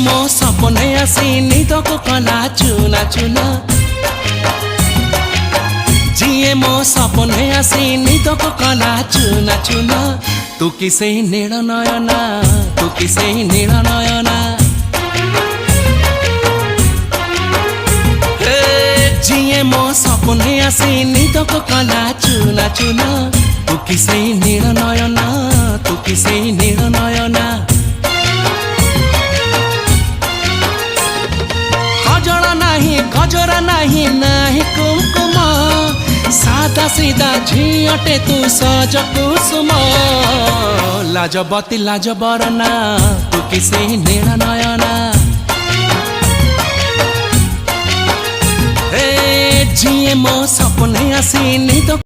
मो सपने आसी निद को कला चुना चुना जिए मो सपने आसी निद को कला चुना चुना तू किसे नील नयना तू किसे नील नयना जिए मो सपने आसी निद को कला चुना चुना तू किसे नील नयना तू किसे नील नयना गजरा नहीं नाही कुमकुम सादा सीधा झीटे तू सज कुसुम लाजबती लाज बरना तू किसे नील नयना जिए मो सपने आसी निद